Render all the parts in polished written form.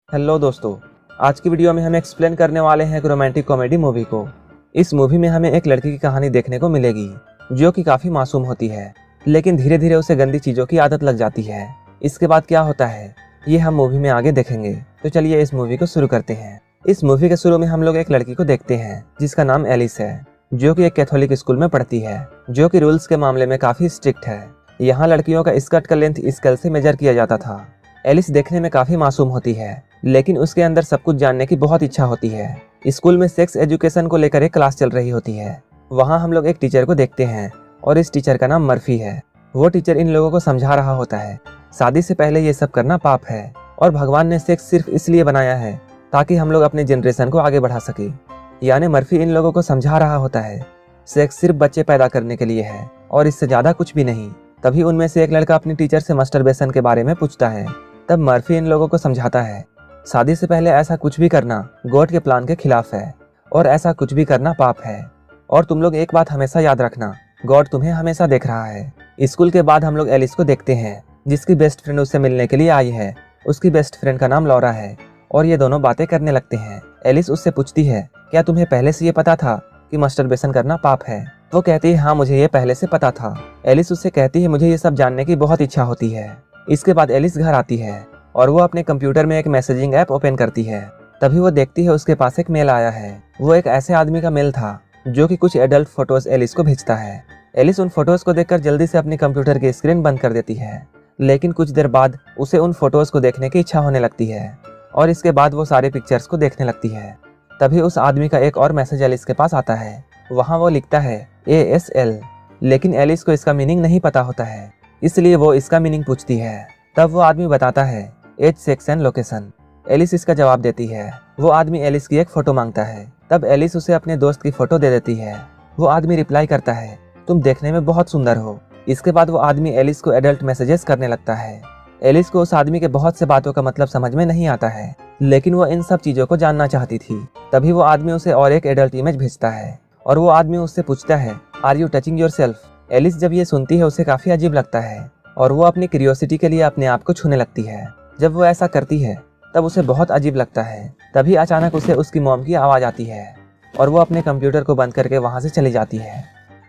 Hello दोस्तों, आज की वीडियो में हम एक्सप्लेन करने वाले हैं एक रोमांटिक कॉमेडी मूवी को। इस मूवी में हमें एक लड़की की कहानी देखने को मिलेगी जो कि काफ़ी मासूम होती है, लेकिन धीरे धीरे उसे गंदी चीज़ों की आदत लग जाती है। इसके बाद क्या होता है ये हम मूवी में आगे देखेंगे। तो चलिए इस मूवी को शुरू करते हैं। इस मूवी के शुरू में हम लोग एक लड़की को देखते हैं जिसका नाम एलिस है, जो कि एक कैथोलिक स्कूल में पढ़ती है, जो कि रूल्स के मामले में काफ़ी स्ट्रिक्ट है। यहाँ लड़कियों का स्कर्ट का लेंथ स्केल से मेजर किया जाता था। एलिस देखने में काफ़ी मासूम होती है, लेकिन उसके अंदर सब कुछ जानने की बहुत इच्छा होती है। स्कूल में सेक्स एजुकेशन को लेकर एक क्लास चल रही होती है। वहाँ हम लोग एक टीचर को देखते हैं और इस टीचर का नाम मर्फी है। वो टीचर इन लोगों को समझा रहा होता है शादी से पहले ये सब करना पाप है और भगवान ने सेक्स सिर्फ इसलिए बनाया है ताकि हम लोग अपने जनरेशन को आगे बढ़ा सके। यानी मर्फी इन लोगों को समझा रहा होता है सेक्स सिर्फ बच्चे पैदा करने के लिए है और इससे ज़्यादा कुछ भी नहीं। तभी उनमें से एक लड़का अपनी टीचर से मस्टरबेशन के बारे में पूछता है। तब मर्फी इन लोगों को समझाता है शादी से पहले ऐसा कुछ भी करना गॉड के प्लान के खिलाफ है और ऐसा कुछ भी करना पाप है। और तुम लोग एक बात हमेशा याद रखना, गॉड तुम्हें हमेशा देख रहा है। स्कूल के बाद हम लोग एलिस को देखते हैं जिसकी बेस्ट फ्रेंड उससे मिलने के लिए आई है। उसकी बेस्ट फ्रेंड का नाम लॉरा है और ये दोनों बातें करने लगते हैं। एलिस उससे पूछती है क्या तुम्हें पहले से ये पता था कि मस्टरबेशन करना पाप है? वो कहती है हाँ, मुझे ये पहले से पता था। एलिस उससे कहती है मुझे ये सब जानने की बहुत इच्छा होती है। इसके बाद एलिस घर आती है और वो अपने कंप्यूटर में एक मैसेजिंग ऐप ओपन करती है। तभी वो देखती है उसके पास एक मेल आया है। वो एक ऐसे आदमी का मेल था जो कि कुछ एडल्ट फोटोज एलिस को भेजता है। एलिस उन फोटोज को देखकर जल्दी से अपनी कंप्यूटर की स्क्रीन बंद कर देती है, लेकिन कुछ देर बाद उसे उन फोटोज को देखने की इच्छा होने लगती है और इसके बाद वो सारे पिक्चर्स को देखने लगती है। तभी उस आदमी का एक और मैसेज एलिस के पास आता है। वहाँ वो लिखता है ASL, लेकिन एलिस को इसका मीनिंग नहीं पता होता है, इसलिए वो इसका मीनिंग पूछती है। तब वो आदमी बताता है age, sex and location. Alice इसका जवाब देती है। वो आदमी एलिस की एक फोटो मांगता है। तब एलिस उसे अपने दोस्त की फोटो दे देती है। वो आदमी रिप्लाई करता है तुम देखने में बहुत सुंदर हो। इसके बाद वो आदमी एलिस को एडल्ट मैसेजेस करने लगता है। एलिस को उस आदमी के बहुत से बातों का मतलब समझ में नहीं आता है, लेकिन वो इन सब चीजों को जानना चाहती थी। तभी वो आदमी उसे और एक एडल्ट इमेज भेजता है और वो आदमी उससे पूछता है are you touching yourself? Alice जब ये सुनती है उसे काफी अजीब लगता है और वो अपनी क्यूरियोसिटी के लिए अपने आप को छूने लगती है। जब वो ऐसा करती है तब उसे बहुत अजीब लगता है। तभी अचानक उसे उसकी मॉम की आवाज़ आती है और वो अपने कंप्यूटर को बंद करके वहाँ से चली जाती है।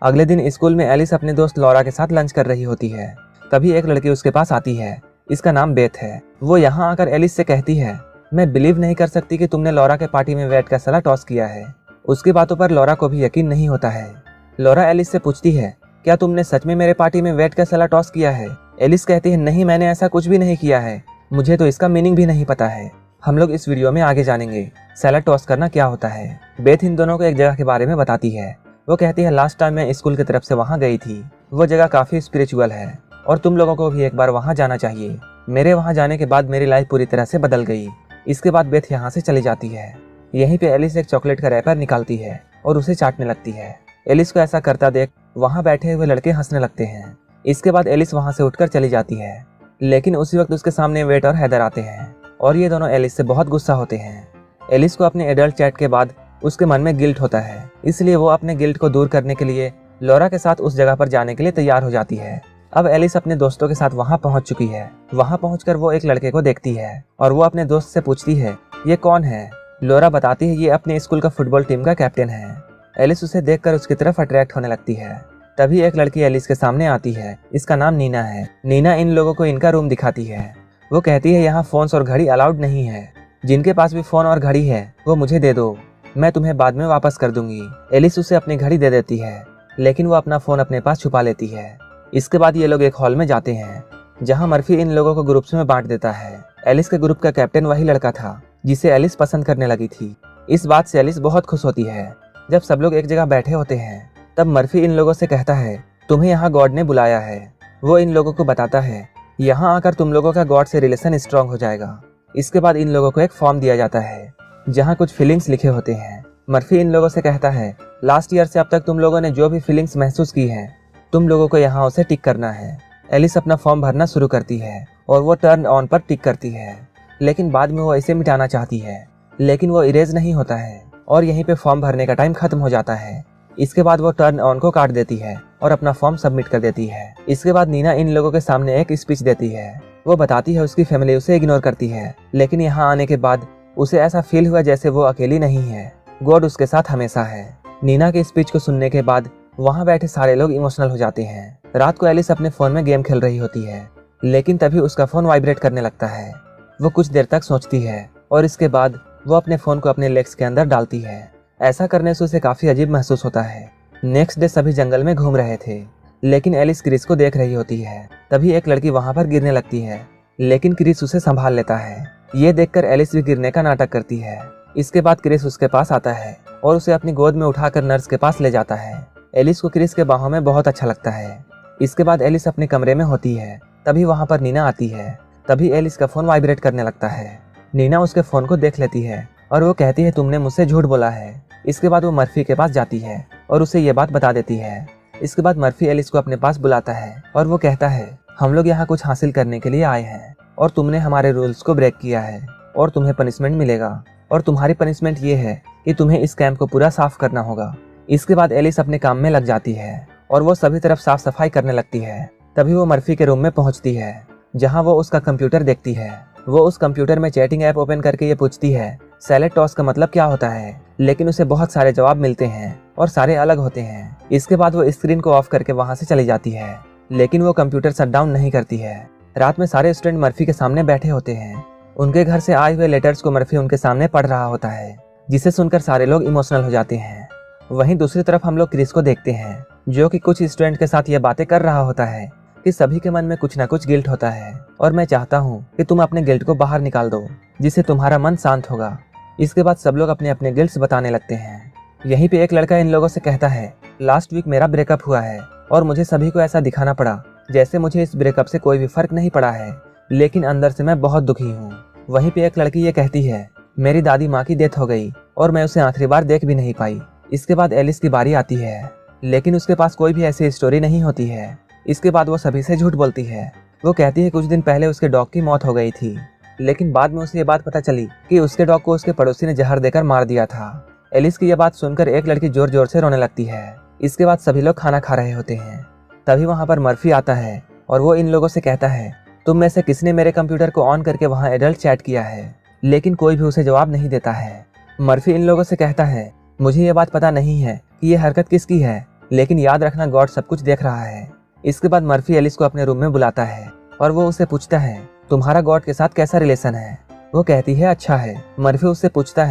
अगले दिन स्कूल में एलिस अपने दोस्त लॉरा के साथ लंच कर रही होती है। तभी एक लड़की उसके पास आती है। इसका नाम बेथ है। वो यहाँ आकर एलिस से कहती है मैं बिलीव नहीं कर सकती कि तुमने लॉरा के पार्टी में वेट का सला टॉस किया है। उसकी बातों पर लॉरा को भी यकीन नहीं होता है। लॉरा एलिस से पूछती है क्या तुमने सच में मेरे पार्टी में वेट का सला टॉस किया है? एलिस कहती है नहीं, मैंने ऐसा कुछ भी नहीं किया है, मुझे तो इसका मीनिंग भी नहीं पता है। हम लोग इस वीडियो में आगे जानेंगे सैलड टॉस करना क्या होता है। बेथ इन दोनों को एक जगह के बारे में बताती है। वो कहती है लास्ट टाइम मैं स्कूल की तरफ से वहाँ गई थी। वो जगह काफ़ी स्पिरिचुअल है और तुम लोगों को भी एक बार वहाँ जाना चाहिए। मेरे वहाँ जाने के बाद मेरी लाइफ पूरी तरह से बदल गई। इसके बाद बेथ यहाँ से चली जाती है। यहीं पे एलिस एक चॉकलेट का रैपर निकालती है और उसे चाटने लगती है। एलिस को ऐसा करता देख वहाँ बैठे हुए लड़के हंसने लगते हैं। इसके बाद एलिस वहाँ से उठकर चली जाती है, लेकिन उसी वक्त उसके सामने वेट और हैदर आते हैं और ये दोनों एलिस से बहुत गुस्सा होते हैं। एलिस को अपने एडल्ट चैट के बाद उसके मन में गिल्ट होता है, इसलिए वो अपने गिल्ट को दूर करने के लिए लॉरा के साथ उस जगह पर जाने के लिए तैयार हो जाती है। अब एलिस अपने दोस्तों के साथ वहाँ पहुँच चुकी है। वहाँ पहुँचकर वो एक लड़के को देखती है और वो अपने दोस्त से पूछती है ये कौन है? लॉरा बताती है ये अपने स्कूल का फुटबॉल टीम का कैप्टन है। एलिस उसे देखकर उसकी तरफ अट्रैक्ट होने लगती है। तभी एक लड़की एलिस के सामने आती है। इसका नाम नीना है। नीना इन लोगों को इनका रूम दिखाती है। वो कहती है यहाँ फोन्स और घड़ी अलाउड नहीं है। जिनके पास भी फोन और घड़ी है वो मुझे दे दो, मैं तुम्हें बाद में वापस कर दूंगी। एलिस उसे अपनी घड़ी दे देती है, लेकिन वो अपना फोन अपने पास छुपा लेती है। इसके बाद ये लोग एक हॉल में जाते हैं जहाँ मर्फी इन लोगों को ग्रुप्स में बांट देता है। एलिस के ग्रुप का कैप्टन वही लड़का था जिसे एलिस पसंद करने लगी थी। इस बात से एलिस बहुत खुश होती है। जब सब लोग एक जगह बैठे होते हैं तब मर्फी इन लोगों से कहता है तुम्हें यहाँ गॉड ने बुलाया है। वो इन लोगों को बताता है यहाँ आकर तुम लोगों का गॉड से रिलेशन स्ट्रांग हो जाएगा। इसके बाद इन लोगों को एक फॉर्म दिया जाता है जहाँ कुछ फीलिंग्स लिखे होते हैं। मर्फी इन लोगों से कहता है लास्ट ईयर से अब तक तुम लोगों ने जो भी फीलिंग्स महसूस की हैं तुम लोगों को यहाँ उसे टिक करना है। एलिस अपना फॉर्म भरना शुरू करती है और वो टर्न ऑन पर टिक करती है, लेकिन बाद में वो इसे मिटाना चाहती है, लेकिन वो इरेज नहीं होता है और यहीं पे फॉर्म भरने का टाइम खत्म हो जाता है। इसके बाद वो टर्न ऑन को काट देती है और अपना फॉर्म सबमिट कर देती है। इसके बाद नीना इन लोगों के सामने एक स्पीच देती है वो बताती है उसकी फैमिली उसे इग्नोर करती है, लेकिन यहाँ आने के बाद उसे ऐसा फील हुआ जैसे वो अकेली नहीं है, गॉड उसके साथ हमेशा है। नीना के स्पीच को सुनने के बाद वहाँ बैठे सारे लोग इमोशनल हो जाते हैं। रात को एलिस अपने फोन में गेम खेल रही होती है, लेकिन तभी उसका फोन वाइब्रेट करने लगता है। वो कुछ देर तक सोचती है और इसके बाद वो अपने फोन को अपने लेग्स के अंदर डालती है। ऐसा करने से उसे काफी अजीब महसूस होता है। नेक्स्ट डे सभी जंगल में घूम रहे थे, लेकिन एलिस क्रिस को देख रही होती है। तभी एक लड़की वहाँ पर गिरने लगती है, लेकिन क्रिस उसे संभाल लेता है। ये देखकर एलिस भी गिरने का नाटक करती है। इसके बाद क्रिस उसके पास आता है और उसे अपनी गोद में उठाकर नर्स के पास ले जाता है। एलिस को क्रिस के बाहों में बहुत अच्छा लगता है। इसके बाद एलिस अपने कमरे में होती है, तभी वहाँ पर नीना आती है। तभी एलिस का फोन वाइब्रेट करने लगता है। नीना उसके फोन को देख लेती है और वो कहती है तुमने मुझसे झूठ बोला है। इसके बाद वो मर्फी के पास जाती है और उसे ये बात बता देती है। इसके बाद मर्फी एलिस को अपने पास बुलाता है और वो कहता है हम लोग यहाँ कुछ हासिल करने के लिए आए हैं और तुमने हमारे रूल्स को ब्रेक किया है और तुम्हें पनिशमेंट मिलेगा, और तुम्हारी पनिशमेंट ये है कि तुम्हें इस कैंप को पूरा साफ करना होगा। इसके बाद एलिस अपने काम में लग जाती है और वो सभी तरफ साफ सफाई करने लगती है। तभी वो मर्फी के रूम में पहुंचती है, जहां वो उसका कंप्यूटर देखती है। वो उस कंप्यूटर में चैटिंग ऐप ओपन करके ये पूछती है सैलेड टॉस का मतलब क्या होता है, लेकिन उसे बहुत सारे जवाब मिलते हैं और सारे अलग होते हैं। इसके बाद वो स्क्रीन को ऑफ करके वहां से चली जाती है, लेकिन वो कंप्यूटर शट डाउन नहीं करती है। रात में सारे स्टूडेंट मर्फी के सामने बैठे होते हैं। उनके घर से आए हुए लेटर्स को मर्फी उनके सामने पढ़ रहा होता है, जिसे सुनकर सारे लोग इमोशनल हो जाते हैं। वहीं दूसरी तरफ हम लोग क्रिस को देखते हैं, जो कि कुछ स्टूडेंट के साथ ये बातें कर रहा होता है कि सभी के मन में कुछ ना कुछ गिल्ट होता है और मैं चाहता हूँ कि तुम अपने गिल्ट को बाहर निकाल दो, जिससे तुम्हारा मन शांत होगा। इसके बाद सब लोग अपने अपने गिल्ट्स बताने लगते हैं। यहीं पे एक लड़का इन लोगों से कहता है लास्ट वीक मेरा ब्रेकअप हुआ है और मुझे सभी को ऐसा दिखाना पड़ा जैसे मुझे इस ब्रेकअप से कोई भी फर्क नहीं पड़ा है, लेकिन अंदर से मैं बहुत दुखी हूँ। वहीं पे एक लड़की ये कहती है मेरी दादी माँ की डेथ हो गई और मैं उसे आखिरी बार देख भी नहीं पाई। इसके बाद एलिस की बारी आती है, लेकिन उसके पास कोई भी ऐसी स्टोरी नहीं होती है। इसके बाद वो सभी से झूठ बोलती है। वो कहती है कुछ दिन पहले उसके डॉग की मौत हो गई थी, लेकिन बाद में उसे ये बात पता चली कि उसके डॉग को उसके पड़ोसी ने जहर देकर मार दिया था। एलिस की यह बात सुनकर एक लड़की जोर जोर से रोने लगती है। इसके बाद सभी लोग खाना खा रहे होते हैं। तभी वहाँ पर मर्फी आता है और वो इन लोगों से कहता है तुम में से किसने मेरे कंप्यूटर को ऑन करके वहाँ एडल्ट चैट किया है, लेकिन कोई भी उसे जवाब नहीं देता है। मर्फी इन लोगों से कहता है मुझे ये बात पता नहीं है कि ये हरकत किसकी है, लेकिन याद रखना गॉड सब कुछ देख रहा है। इसके बाद मर्फी एलिस को अपने रूम में बुलाता है और वो उसे पूछता है तुम्हारा गॉड के साथ कैसा रिलेशन है। वो कहती है अच्छा है। मर्फी उससे पूछता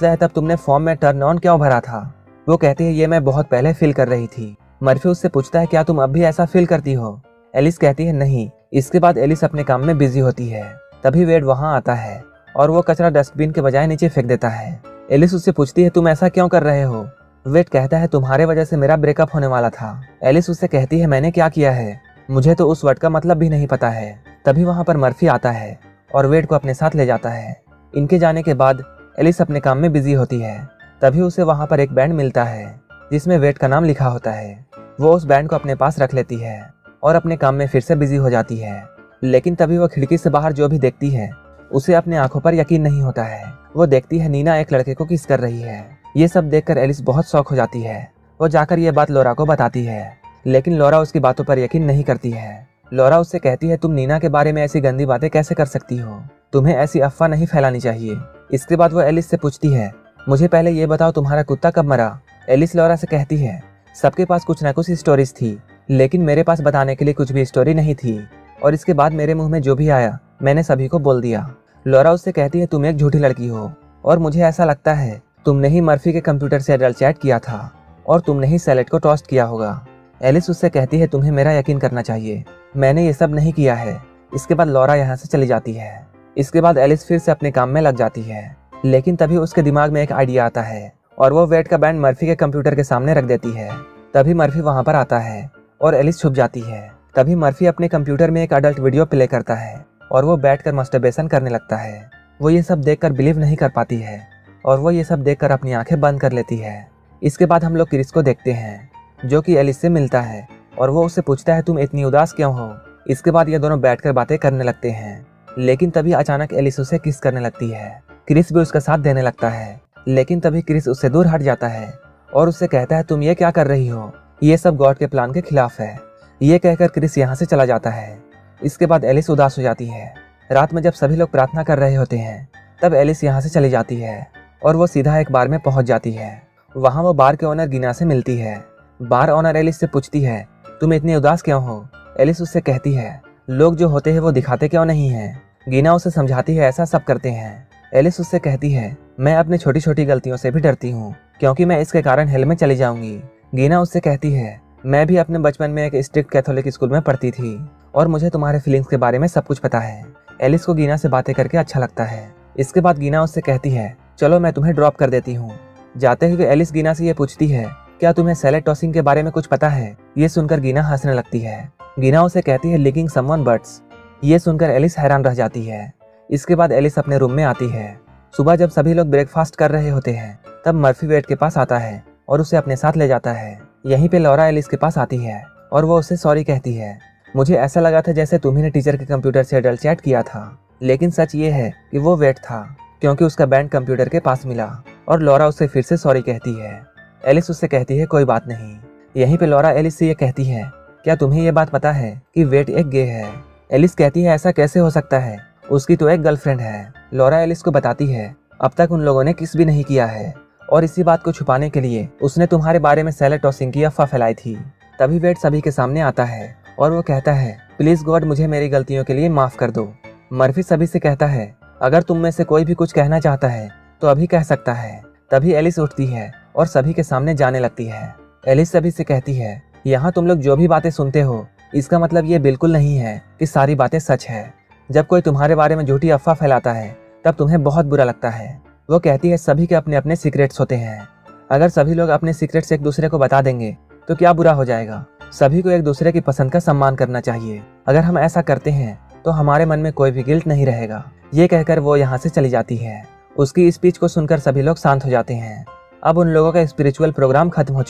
है तब तुमने फॉर्म में टर्न ऑन क्यों भरा था। वो कहती है ये मैं बहुत पहले फील कर रही थी। मर्फी उससे पूछता है क्या तुम अब भी ऐसा फील करती हो। एलिस कहती है नहीं। इसके बाद एलिस अपने काम में बिजी होती है। तभी वेड वहाँ आता है और वो कचरा डस्टबिन के बजाय नीचे फेंक देता है। एलिस उससे पूछती है तुम ऐसा क्यों कर रहे हो। वेड कहता है तुम्हारे वजह से मेरा ब्रेकअप होने वाला था। एलिस उससे कहती है मैंने क्या किया है, मुझे तो उस वर्ड का मतलब भी नहीं पता है। तभी वहाँ पर मर्फी आता है और वेड को अपने साथ ले जाता है। इनके जाने के बाद एलिस अपने काम में बिजी होती है। तभी उसे वहाँ पर एक बैंड मिलता है जिसमें वेड का नाम लिखा होता है। वो उस बैंड को अपने पास रख लेती है और अपने काम में फिर से बिजी हो जाती है। लेकिन तभी वो खिड़की से बाहर जो भी देखती है उसे अपने आंखों पर यकीन नहीं होता है। वो देखती है नीना एक लड़के को किस कर रही है। ये सब देखकर एलिस बहुत शॉक हो जाती है। वो जाकर ये बात लॉरा को बताती है, लेकिन लॉरा उसकी बातों पर यकीन नहीं करती है। लॉरा उससे कहती है तुम नीना के बारे में ऐसी गंदी बातें कैसे कर सकती हो, तुम्हें ऐसी अफवाह नहीं फैलानी चाहिए। इसके बाद वो एलिस से पूछती है मुझे पहले ये बताओ तुम्हारा कुत्ता कब मरा। एलिस लॉरा से कहती है सबके पास कुछ ना कुछ स्टोरीज थी, लेकिन मेरे पास बताने के लिए कुछ भी स्टोरी नहीं थी, और इसके बाद मेरे मुंह में जो भी आया मैंने सभी को बोल दिया। लॉरा उससे कहती है तुम एक झूठी लड़की हो और मुझे ऐसा लगता है तुमने ही मर्फी के कंप्यूटर से एडल्ट चैट किया था और तुमने ही सैलेड को टॉस्ट किया होगा। एलिस उससे कहती है तुम्हें मेरा यकीन करना चाहिए, मैंने ये सब नहीं किया है। इसके बाद लॉरा यहाँ से चली जाती है। इसके बाद एलिस फिर से अपने काम में लग जाती है, लेकिन तभी उसके दिमाग में एक आइडिया आता है और वो वेड का बैंड मर्फी के कंप्यूटर के सामने रख देती है। तभी मर्फी वहाँ पर आता है और एलिस छुप जाती है। तभी मर्फी अपने कंप्यूटर में एक अडल्ट वीडियो प्ले करता है और वो बैठकर मस्टरबेशन करने लगता है। वो ये सब देखकर बिलीव नहीं कर पाती है और वो ये सब देखकर अपनी आंखें बंद कर लेती है। इसके बाद हम लोग क्रिस को देखते हैं, जो कि एलिस से मिलता है और वो उससे पूछता है तुम इतनी उदास क्यों हो। इसके बाद ये दोनों बैठकर बातें करने लगते हैं, लेकिन तभी अचानक एलिस उसे किस करने लगती है। क्रिस भी उसका साथ देने लगता है, लेकिन तभी क्रिस उससे दूर हट जाता है और उससे कहता है तुम ये क्या कर रही हो, ये सब गॉड के प्लान के खिलाफ है। ये कहकर क्रिस यहाँ से चला जाता है। इसके बाद एलिस उदास हो जाती है। रात में जब सभी लोग प्रार्थना कर रहे होते हैं तब एलिस यहाँ से चली जाती है और वो सीधा एक बार में पहुंच जाती है। वहाँ वो बार के ओनर गीना से मिलती है। बार ओनर एलिस से पूछती है, तुम इतनी उदास क्यों हो? एलिस उससे कहती है, लोग जो होते हैं वो दिखाते क्यों नहीं हैं? गीना उसे समझाती है, ऐसा सब करते हैं। एलिस उससे कहती है, मैं अपनी छोटी छोटी गलतियों से भी डरती हूँ क्योंकि मैं इसके कारण हेल में चली जाऊंगी। गीना उससे कहती है, मैं भी अपने बचपन में एक स्ट्रिक्ट कैथोलिक स्कूल में पढ़ती थी और मुझे तुम्हारे फीलिंग्स के बारे में सब कुछ पता है। एलिस को गीना से बातें करके अच्छा लगता है। इसके बाद गीना उससे कहती है, चलो मैं तुम्हें ड्रॉप कर देती हूँ। जाते हुए एलिस गीना से ये पूछती है, क्या तुम्हें सैलेड टॉसिंग के बारे में कुछ पता है? ये सुनकर गीना हंसने लगती है। गीना उसे कहती है, लिकिंग समवन बट्स। ये सुनकर एलिस हैरान रह जाती है। इसके बाद एलिस अपने रूम में आती है। सुबह जब सभी लोग ब्रेकफास्ट कर रहे होते हैं तब मर्फी वेट के पास आता है और उसे अपने साथ ले जाता है। यहीं पे लॉरा एलिस के पास आती है और वो उससे सॉरी कहती है, मुझे ऐसा लगा था जैसे तुम्ही ने टीचर के कंप्यूटर से अडल्ट चैट किया था, लेकिन सच ये है कि वो वेट था क्योंकि उसका बैंड कंप्यूटर के पास मिला। और लॉरा उससे फिर से सॉरी कहती है। एलिस उससे कहती है, कोई बात नहीं। यहीं पे लॉरा एलिस से ये कहती है, क्या तुम्हें ये बात पता है कि वेट एक गे है? एलिस कहती है, ऐसा कैसे हो सकता है, उसकी तो एक गर्लफ्रेंड है। लॉरा एलिस को बताती है, अब तक उन लोगों ने किस भी नहीं किया है और इसी बात को छुपाने के लिए उसने तुम्हारे बारे में सैलेड टॉसिंग की अफवाह फैलाई थी। तभी वेट सभी के सामने आता है और वो कहता है, प्लीज गॉड मुझे मेरी गलतियों के लिए माफ कर दो। मर्फी सभी से कहता है, अगर तुम में से कोई भी कुछ कहना चाहता है तो अभी कह सकता है। तभी एलिस उठती है और सभी के सामने जाने लगती है। एलिस सभी से कहती है, यहाँ तुम लोग जो भी बातें सुनते हो इसका मतलब ये बिल्कुल नहीं है कि सारी बातें सच है। जब कोई तुम्हारे बारे में झूठी अफवाह फैलाता है तब तुम्हें बहुत बुरा लगता है। वो कहती है, सभी के अपने अपने सीक्रेट्स होते हैं। अगर सभी लोग अपने सीक्रेट्स एक दूसरे को बता देंगे तो क्या बुरा हो जाएगा? सभी को एक दूसरे की पसंद का सम्मान करना चाहिए। अगर हम ऐसा करते हैं तो हमारे मन में कोई भी गिल्ट नहीं रहेगा। ये कहकर वो यहाँ से चली जाती है। उसकी स्पीच को सुनकर सभी लोग शांत हो जाते हैं। अब उन लोगों का स्पिरिचुअल प्रोग्राम खत्म हो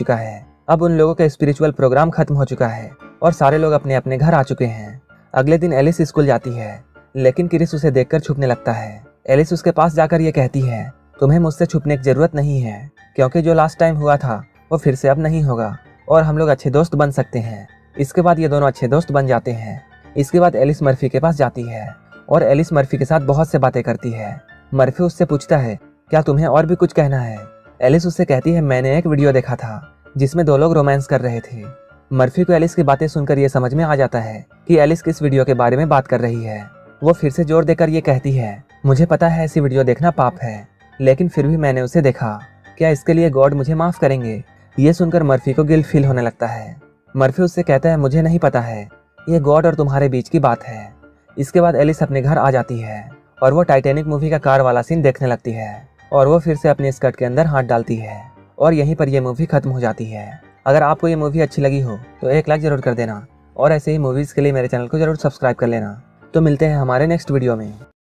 चुका है और सारे लोग अपने अपने घर आ चुके हैं। अगले दिन एलिस स्कूल जाती है, लेकिन क्रिस उसे देखकर छुपने लगता है। एलिस उसके पास जाकर ये कहती है, तुम्हें मुझसे छुपने की जरूरत नहीं है क्योंकि जो लास्ट टाइम हुआ था वो फिर से अब नहीं होगा और हम लोग अच्छे दोस्त बन सकते हैं। इसके बाद ये दोनों अच्छे दोस्त बन जाते हैं। इसके बाद एलिस मर्फी के पास जाती है और एलिस मर्फी के साथ बहुत से बातें करती है। मर्फी उससे पूछता है, क्या तुम्हें और भी कुछ कहना है? एलिस उससे कहती है, मैंने एक वीडियो देखा था जिसमें दो लोग रोमांस कर रहे थे। मर्फी को एलिस की बातें सुनकर ये समझ में आ जाता है कि एलिस किस वीडियो के बारे में बात कर रही है। वो फिर से जोर देकर ये कहती है, मुझे पता है ऐसी वीडियो देखना पाप है, लेकिन फिर भी मैंने उसे देखा। क्या इसके लिए गॉड मुझे माफ करेंगे? ये सुनकर मर्फी को गिल्ट फील होने लगता है। मर्फी उससे कहता है, मुझे नहीं पता है, ये गॉड और तुम्हारे बीच की बात है। इसके बाद एलिस अपने घर आ जाती है और वो टाइटैनिक मूवी का कार वाला सीन देखने लगती है और वो फिर से अपने स्कर्ट के अंदर हाथ डालती है और यहीं पर यह मूवी खत्म हो जाती है। अगर आपको ये मूवी अच्छी लगी हो तो एक लाइक जरूर कर देना और ऐसे ही मूवीज के लिए मेरे चैनल को जरूर सब्सक्राइब कर लेना। तो मिलते हैं हमारे नेक्स्ट वीडियो में।